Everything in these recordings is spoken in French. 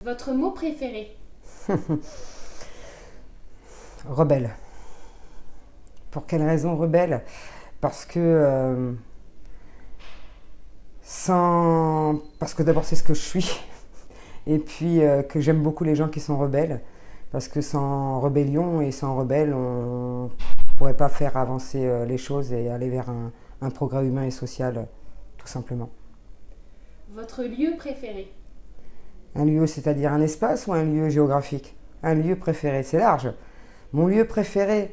Votre mot préféré? Rebelle. Pour quelle raison rebelle? Parce que parce que d'abord c'est ce que je suis, et puis que j'aime beaucoup les gens qui sont rebelles, parce que sans rébellion et sans rebelle, on ne pourrait pas faire avancer les choses et aller vers un progrès humain et social, tout simplement. Votre lieu préféré? Un lieu, c'est-à-dire un espace ou un lieu géographique? Un lieu préféré, c'est large. Mon lieu préféré,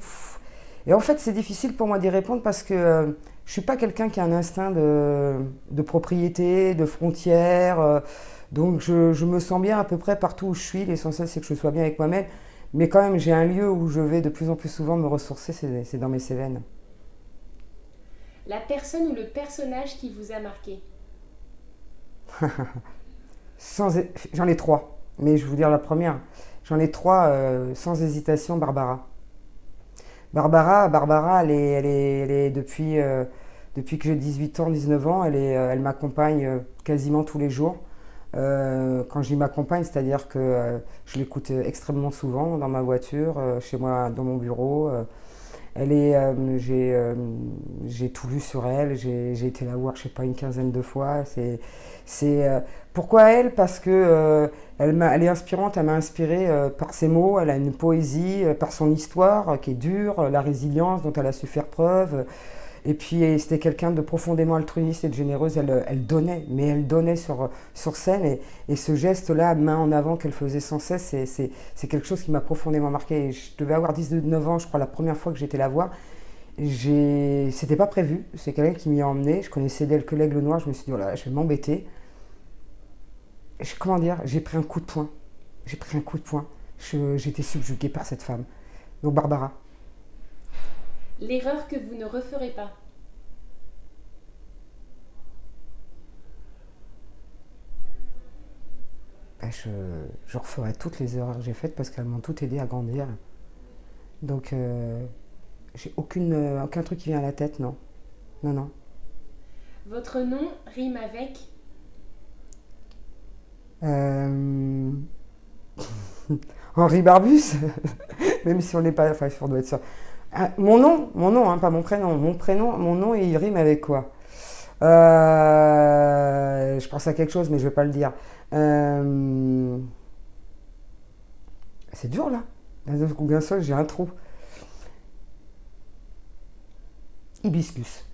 et en fait c'est difficile pour moi d'y répondre parce que je ne suis pas quelqu'un qui a un instinct de propriété, de frontières, donc je me sens bien à peu près partout où je suis. L'essentiel c'est que je sois bien avec moi-même, mais quand même j'ai un lieu où je vais de plus en plus souvent me ressourcer, c'est dans mes Cévennes. La personne ou le personnage qui vous a marqué? J'en ai trois, mais je vais vous dire la première. J'en ai trois sans hésitation, Barbara. Barbara, elle est depuis que j'ai 18 ans, 19 ans, elle m'accompagne quasiment tous les jours. Quand je dis m'accompagne, c'est-à-dire que je l'écoute extrêmement souvent dans ma voiture, chez moi, dans mon bureau. J'ai tout lu sur elle, j'ai été la voir, je sais pas, une quinzaine de fois. Pourquoi elle? Parce que elle est inspirante, elle m'a inspiré par ses mots, elle a une poésie, par son histoire qui est dure, la résilience dont elle a su faire preuve. Et puis c'était quelqu'un de profondément altruiste et de généreuse, elle donnait, mais elle donnait sur scène, et ce geste-là, main en avant qu'elle faisait sans cesse, c'est quelque chose qui m'a profondément marqué. Et je devais avoir 19 ans, je crois, la première fois que j'étais la voir. C'était pas prévu, c'est quelqu'un qui m'y a emmené, je connaissais d'elle que l'Aigle Noir, je me suis dit, oh là, je vais m'embêter. Comment dire, j'ai pris un coup de poing, j'ai pris un coup de poing, j'étais subjugué par cette femme. Donc Barbara. L'erreur que vous ne referez pas? Ben, je referai toutes les erreurs que j'ai faites parce qu'elles m'ont toutes aidé à grandir. Donc, j'ai aucun truc qui vient à la tête, non. Non, non. Votre nom rime avec? Euh, Henri Barbus. Même si on n'est pas... Enfin, on doit être sûr. Ah, mon nom, hein, pas mon prénom. Mon nom, il rime avec quoi? Je pense à quelque chose, mais je vais pas le dire. Euh, c'est dur, là. D'un seul, j'ai un trou. Hibiscus.